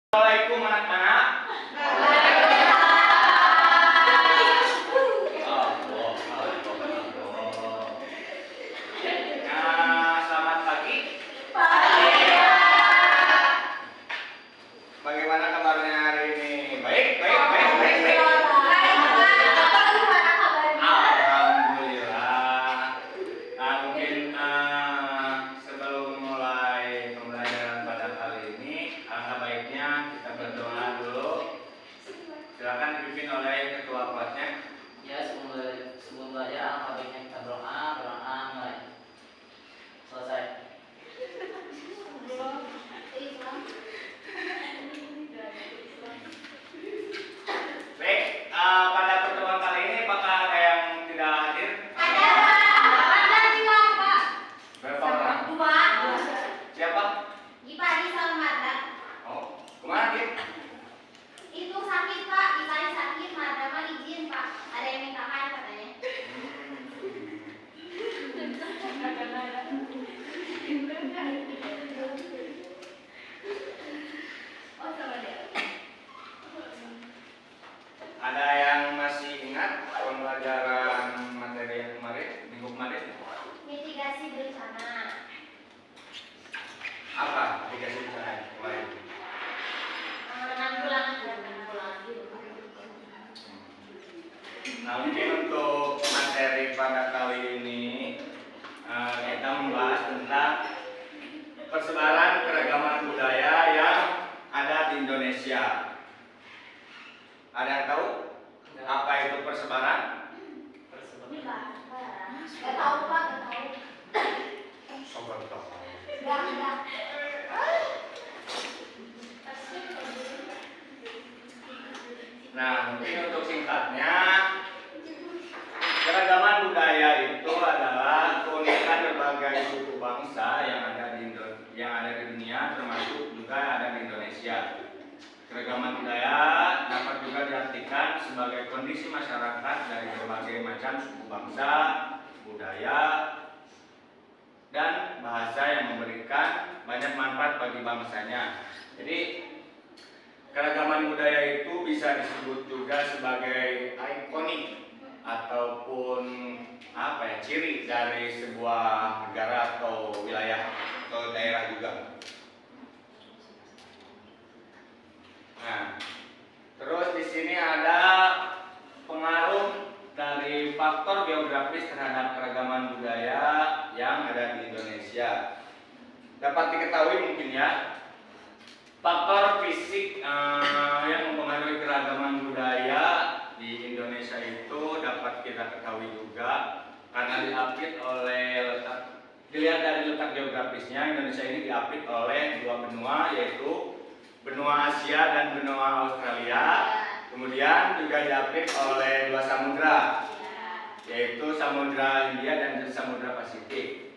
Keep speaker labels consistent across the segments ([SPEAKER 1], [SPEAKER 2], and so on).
[SPEAKER 1] Assalamualaikum anak-anak. Selamat pagi. Bagaimana kabarnya hari ini? Baik. Alhamdulillah. Mungkin sebelum mulai pembelajaran pada kali ini, alangkah baiknya kita berdoa dulu. Silakan dipimpin oleh ketua kelasnya.
[SPEAKER 2] Ya, sebelum belajar alangkah baiknya kita berdoa mulai. Selesai.
[SPEAKER 1] Baik, pada pertemuan kali ini apakah ada yang tidak hadir? Berapa orang? Siapa? Oh, kemana dia?
[SPEAKER 3] Itu sakit Pak, Ipari sakit, Madama izin Pak. Ada yang minta maaf katanya. Oh sama dia.
[SPEAKER 1] Ada yang masih ingat pembelajaran materi yang kemarin, minggu kemarin?
[SPEAKER 3] Mitigasi bencana.
[SPEAKER 1] Apa mitigasi bencana kemarin?
[SPEAKER 3] Penanggulangan.
[SPEAKER 1] Nah, mungkin untuk materi pada kali ini kita membahas tentang persebaran keragaman budaya yang ada di Indonesia. Ada yang tahu apa itu persebaran?
[SPEAKER 3] Ini Pak. Gak tahu Pak, gak tahu.
[SPEAKER 1] Sobat tahu.
[SPEAKER 3] Gak.
[SPEAKER 1] Nah, mungkin untuk singkatnya, keragaman budaya itu adalah keunikan berbagai suku bangsa yang ada di dunia, termasuk juga ada di Indonesia. Keragaman budaya dapat juga diartikan sebagai kondisi masyarakat dari berbagai macam suku bangsa, budaya, dan bahasa yang memberikan banyak manfaat bagi bangsanya. Jadi keragaman budaya itu bisa disebut juga sebagai ikonik ataupun ciri dari sebuah negara atau wilayah atau daerah juga. Nah, terus di sini ada pengaruh dari faktor geografis terhadap keragaman budaya yang ada di Indonesia. Dapat diketahui mungkin ya, faktor fisik yang mempengaruhi keragaman budaya di Indonesia itu dapat kita ketahui juga karena dilihat dari letak geografisnya, Indonesia ini diapit oleh dua benua, yaitu benua Asia dan benua Australia. Kemudian juga diapit oleh dua samudra, yaitu Samudra Hindia dan Samudra Pasifik.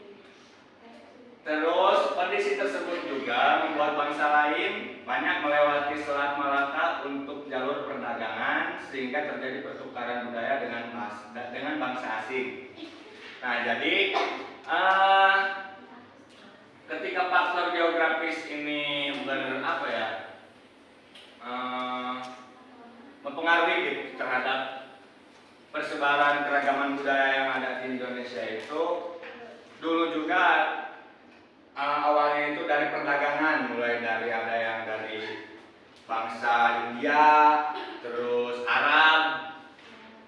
[SPEAKER 1] Terus kondisi tersebut juga membuat bangsa lain banyak melewati Selat Malaka untuk jalur perdagangan, sehingga terjadi pertukaran budaya dengan bangsa asing. Nah, jadi ketika faktor geografis ini mempengaruhi terhadap persebaran keragaman budaya yang ada di Indonesia itu, dulu juga awalnya itu dari perdagangan, mulai dari ada yang dari bangsa India, terus Arab,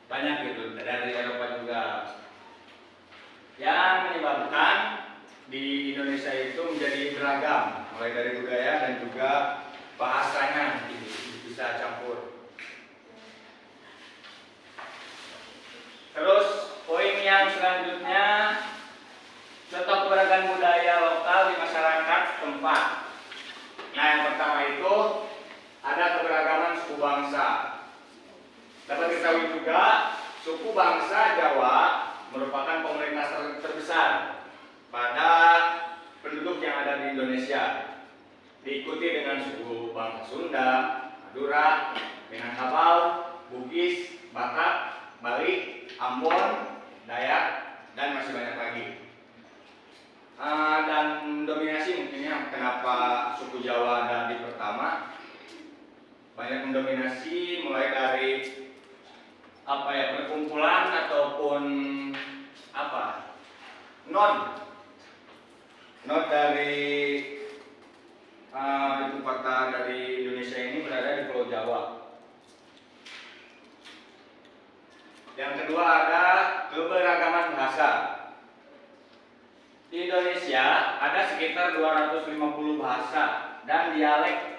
[SPEAKER 1] banyak gitu, dari Eropa juga, yang menyebabkan di Indonesia itu menjadi beragam, mulai dari budaya dan juga bahasanya bisa campur. Terus poin yang selanjutnya, contoh keberagaman budaya lokal di masyarakat setempat. Nah, yang pertama itu ada keberagaman suku bangsa. Dapat diketahui juga, suku bangsa Jawa merupakan komunitas terbesar pada penduduk yang ada di Indonesia. Diikuti dengan suku bangsa Sunda, Madura, Minangkabau, Bugis, Batak, Bali, Ambon, Dayak, dan masih banyak lagi. Dan dominasi mungkinnya kenapa suku Jawa ada di pertama, banyak mendominasi mulai dari apa ya, perkumpulan ataupun apa, not dari ibu kota dari Indonesia ini berada di Pulau Jawa. Yang kedua ada keberagaman bahasa. Di Indonesia ada sekitar 250 bahasa dan dialek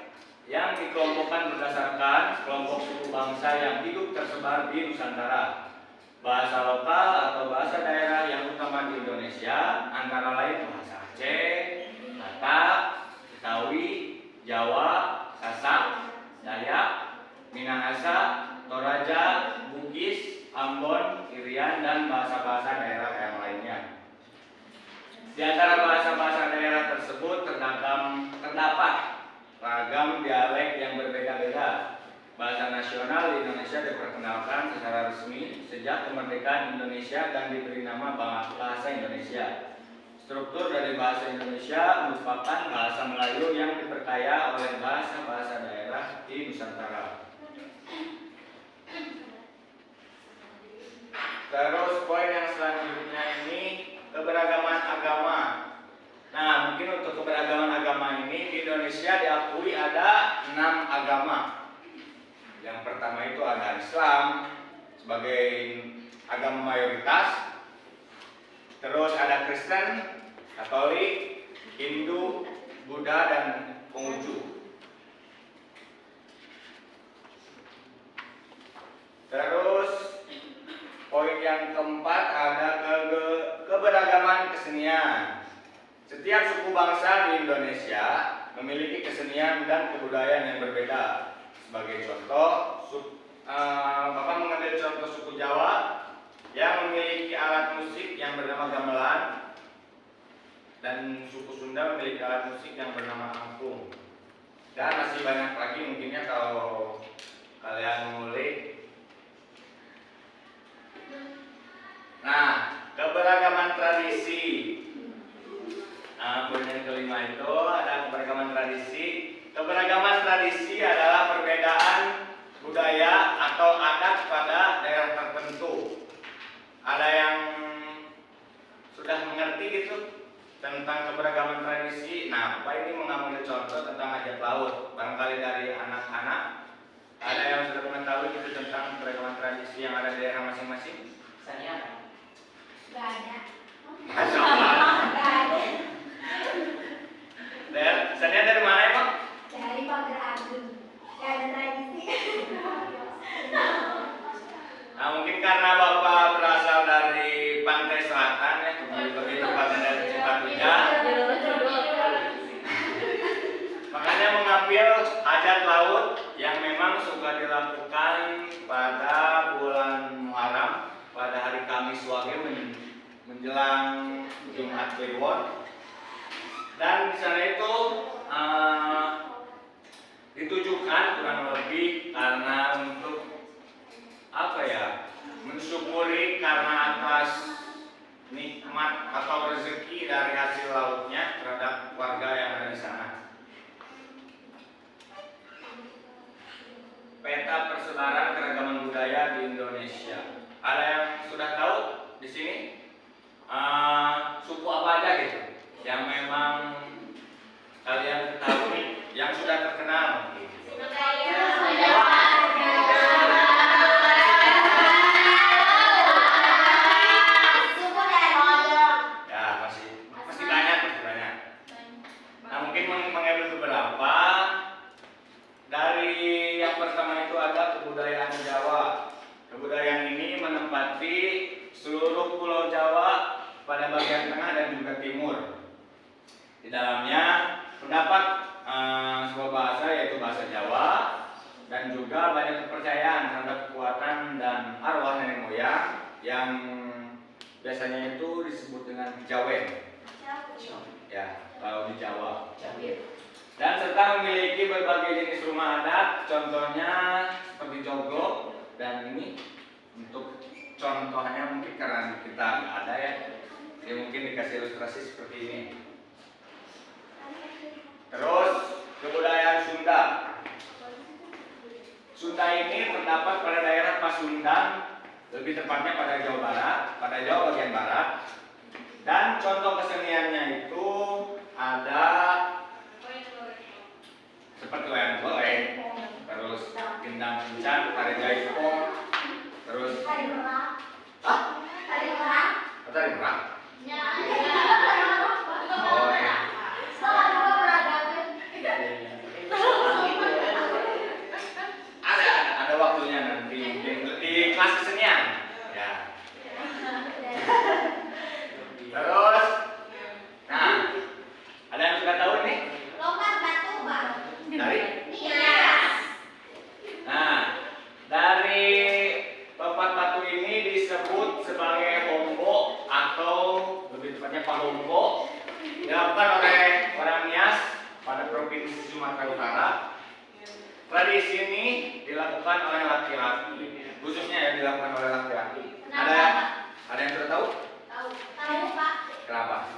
[SPEAKER 1] yang dikelompokkan berdasarkan kelompok suku bangsa yang hidup tersebar di Nusantara. Bahasa lokal atau bahasa daerah yang utama di Indonesia antara lain bahasa Aceh, Batak, Betawi, Jawa, Sasak, Dayak, Minahasa, Toraja, Bugis, Ambon, Irian, dan bahasa-bahasa daerah yang lainnya. Di antara bahasa-bahasa daerah tersebut terdapat ragam dialek yang berbeda-beda. Bahasa nasional di Indonesia diperkenalkan secara resmi sejak kemerdekaan Indonesia dan diberi nama Bahasa Indonesia. Struktur dari bahasa Indonesia merupakan bahasa Melayu yang diperkaya oleh bahasa-bahasa daerah di Nusantara. Terus poin yang selanjutnya ini keberagaman agama. Nah, mungkin untuk keberagaman agama ini di Indonesia diakui ada 6 agama. Yang pertama itu ada Islam sebagai agama mayoritas. Terus ada Kristen, Katolik, Hindu, Buddha, dan Konghucu. Terus poin yang keempat ada keberagaman kesenian. Setiap suku bangsa di Indonesia memiliki kesenian dan kebudayaan yang berbeda. Sebagai contoh, Bapak mengambil contoh suku Jawa yang memiliki alat musik yang bernama gamelan, dan suku Sunda memiliki alat musik yang bernama angklung. Dan masih banyak lagi mungkinnya kalau kalian ngulik. Nah, keberagaman tradisi. Nah, poin yang kelima itu ada keberagaman tradisi. Keberagaman tradisi adalah perbedaan budaya atau adat pada daerah tertentu. Ada yang sudah mengerti gitu tentang keberagaman tradisi. Nah, Bapak ini mengambil contoh tentang hajat laut. Barangkali dari anak-anak ada yang sudah mengetahui gitu tentang keberagaman tradisi yang ada di daerah masing-masing.
[SPEAKER 2] Sania.
[SPEAKER 3] Gak ada.
[SPEAKER 1] Masya Allah.
[SPEAKER 3] Gak ada.
[SPEAKER 1] Sania dari mana emang?
[SPEAKER 3] Dari Pagar Agung. Gak ada tradisi.
[SPEAKER 1] Nah, mungkin karena Bapak berasal dari pantai selatan ya, lebih tepatnya dari Cipatujah, makanya mengambil hajat laut yang memang suka dilakukan pada bulan Muharram pada hari Kamis Wage menjelang Jumat Kliwon. Dan di sana itu ditujukan kurang lebih karena untuk apa ya, mensyukuri karena atas nikmat atau rezeki dari hasil lautnya terhadap warga yang ada di sana. Peta persebaran keragaman budaya di Indonesia. Ada yang sudah tahu di sini suku apa aja gitu yang memang kalian ketahui yang sudah terkenal? Masih banyak. Nah, mungkin mengambil beberapa. Dari yang pertama itu ada kebudayaan Jawa. Kebudayaan ini menempati seluruh Pulau Jawa pada bagian tengah dan juga timur. Di dalamnya terdapat sebuah bahasa yaitu bahasa Jawa, dan juga banyak kepercayaan terhadap kekuatan dan arwah nenek moyang yang biasanya itu disebut dengan Jawen. Ya, kalau di Jawa. Dan serta memiliki berbagai jenis rumah adat, contohnya seperti joglo, dan ini untuk contohnya mungkin karena kita nggak ada ya, mungkin dikasih ilustrasi seperti ini. Terus kebudayaan Sunda. terdapat pada daerah Pasundan, lebih tepatnya pada Jawa Barat, pada Jawa bagian barat. Dan contoh keseniannya itu ada seperti wayang golek, terus gendang kencang, tari jaipong, terus
[SPEAKER 3] Tari perang.
[SPEAKER 1] ah,
[SPEAKER 3] Tari perang.
[SPEAKER 1] tari perang.
[SPEAKER 3] Ya.
[SPEAKER 1] Oh ya.
[SPEAKER 3] Salah dua peradaban.
[SPEAKER 1] Ada waktunya nanti di kelas kesenian. Ya. Terus, nah, ada yang sudah tahu nih?
[SPEAKER 3] Lompat batu, Pak.
[SPEAKER 1] Dari?
[SPEAKER 3] Nias.
[SPEAKER 1] Nah, dari lompat batu ini disebut sebagai hombo atau lebih tepatnya pahombo, dilakukan oleh orang Nias pada provinsi Sumatera Utara. Tradisi ini dilakukan oleh laki-laki, khususnya yang dilakukan oleh laki-laki. Ada yang sudah tahu?
[SPEAKER 3] Tahu, Pak.
[SPEAKER 1] Kenapa?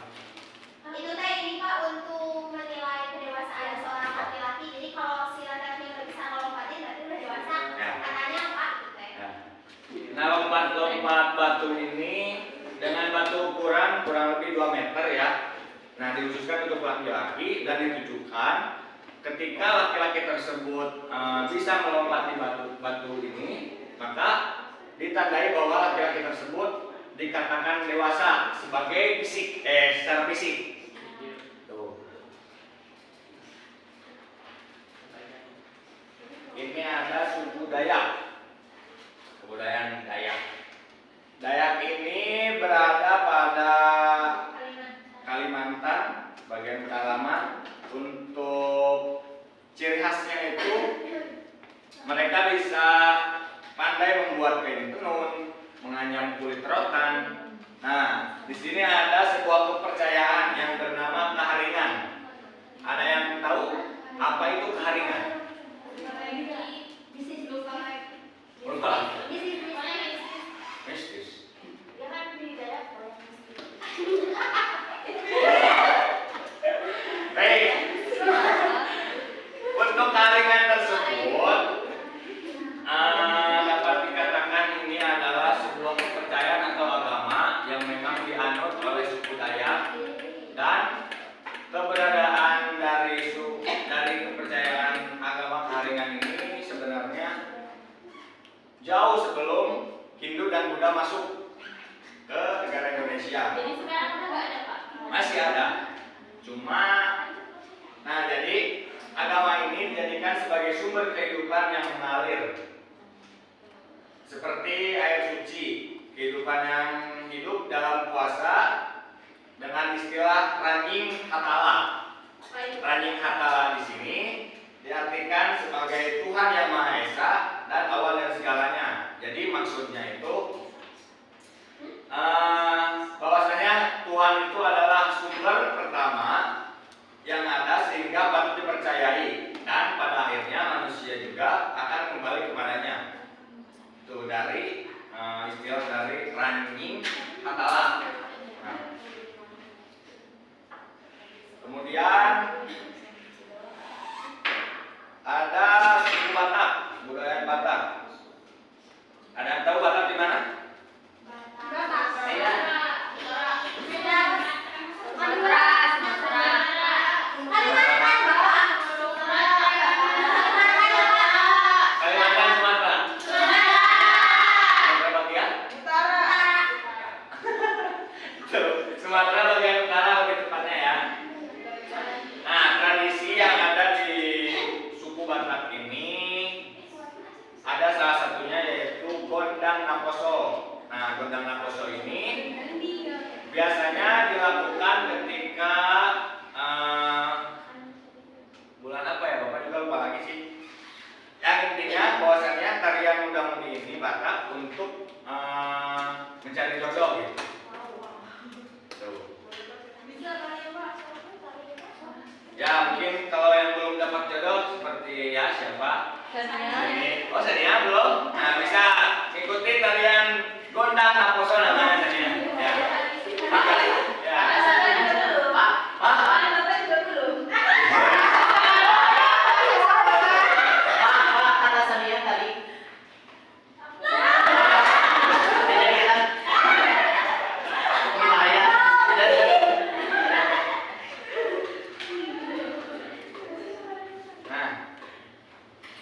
[SPEAKER 3] Itu teh ini Pak untuk menilai kedewasaan seorang laki-laki. Jadi kalau si laki-laki udah bisa ngelompatin berarti udah dewasa.
[SPEAKER 1] Ya.
[SPEAKER 3] Katanya Pak gitu teh.
[SPEAKER 1] Nah, lompat batu ini dengan batu ukuran kurang lebih 2 meter ya. Nah, dikhususkan untuk laki-laki dan ditujukan ketika laki-laki tersebut bisa melompati batu ini, maka ditandai bahwa laki-laki tersebut dikatakan dewasa sebagai secara fisik. Tuh. Ini ada suku Dayak, kebudayaan Dayak. Dayak ini berada pada Kalimantan, bagian pedalaman. Untuk ciri khasnya itu mereka bisa pandai membuat kain tenun, menganyam kulit rotan. Nah, di sini ada sebuah kepercayaan yang bernama keharingan. Ada yang tahu apa itu keharingan? Lupa. Mistis. Baik. Untuk keharingan tersebut dapat dikatakan ini adalah sebuah kepercayaan atau agama yang memang dianut oleh suku Dayak, dan keberadaan dari kepercayaan agama keharingan ini sebenarnya jauh sebelum Hindu dan Buddha masuk ke negara Indonesia.
[SPEAKER 3] Jadi sekarang udah nggak ada Pak.
[SPEAKER 1] Masih ada, cuma jadi agama ini dijadikan sebagai sumber kehidupan yang mengalir, seperti air suci, kehidupan yang hidup dalam puasa dengan istilah ranjing hatala. Ranjing hatala di sini diartikan sebagai Tuhan yang Maha Esa dan awal dari segalanya. Jadi maksudnya itu bahwasanya Tuhan itu adalah sumber pertama yang ada sehingga patut dipercayai, dan pada akhirnya manusia juga akan kembali kepadanya. Itu dari istilah dari ranjing hatala. Nah, kemudian ada suku Batak, budaya Batak. Ada yang tahu Batak di mana? Kalimantan, Sumatera. Sumatera bagian? Tuh, Sumatera bagian utara lebih tepatnya ya. Nah, tradisi yang ada di suku Batak ini ada salah satunya yaitu Gondang Naposo. Nah, Gondang Naposo ini biasanya dilakukan ketika bulan apa ya, Bapak juga lupa lagi sih. Yang intinya bahwasanya tarian muda-mudi ini Batak untuk mencari jodoh gitu. Tuh. Ya mungkin kalau yang belum dapat jodoh seperti ya siapa? Ini. Oh Sania belum? Nah bisa ikuti tarian Gondang Naposo namanya Sania. Ya. Ya.
[SPEAKER 2] Kata Sania tadi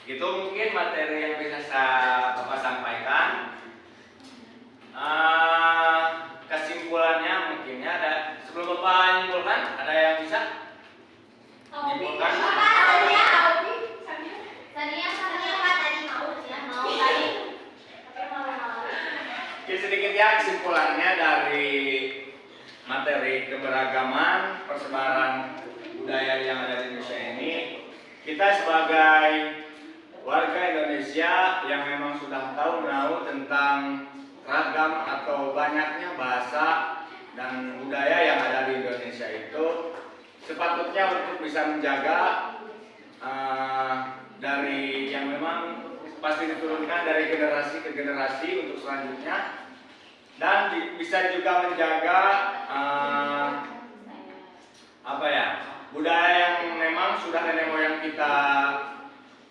[SPEAKER 1] Itu mungkin materi yang bisa Bapak sampaikan. Kesimpulannya mungkin ya ada. Sebelum Bapak nyimpulkan, ada yang bisa nyimpulkan? Oke, sedikit ya kesimpulannya dari materi keberagaman persebaran budaya yang ada di Indonesia ini. Kita sebagai warga Indonesia yang memang sudah tahu menahu tentang ragam atau banyaknya bahasa dan budaya yang ada di Indonesia itu sepatutnya untuk bisa menjaga dari yang memang pasti diturunkan dari generasi ke generasi untuk selanjutnya, dan bisa juga menjaga budaya yang memang sudah nenek moyang kita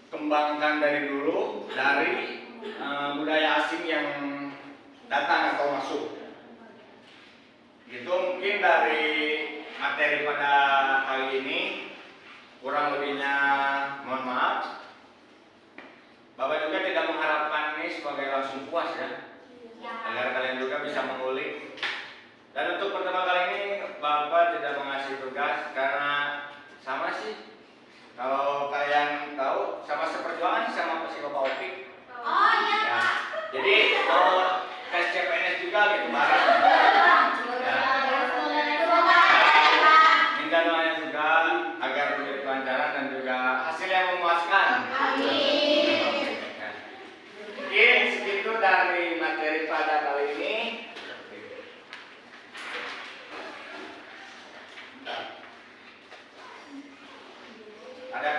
[SPEAKER 1] kembangkan dari dulu, dari budaya asing yang datang atau masuk. Itu mungkin dari materi pada kali ini. Kurang lebihnya mohon maaf. Bapak juga tidak mengharapkan ini sebagai langsung puas ya, agar kalian juga bisa mengulik. Dan untuk pertama kali ini Bapak tidak mengasih tugas karena sama sih. Kalau kalian tahu sama seperjuangan sama Bapak Opik.
[SPEAKER 3] Oh iya
[SPEAKER 1] Ya.
[SPEAKER 3] Pak.
[SPEAKER 1] Jadi mau tes CPNS juga gitu bareng. Ya. Minta doanya juga agar menjadi kelancaran dan juga hasil yang memuaskan.
[SPEAKER 3] Amin.
[SPEAKER 1] Ya. Mungkin segitu dari materi pada kali ini. Ada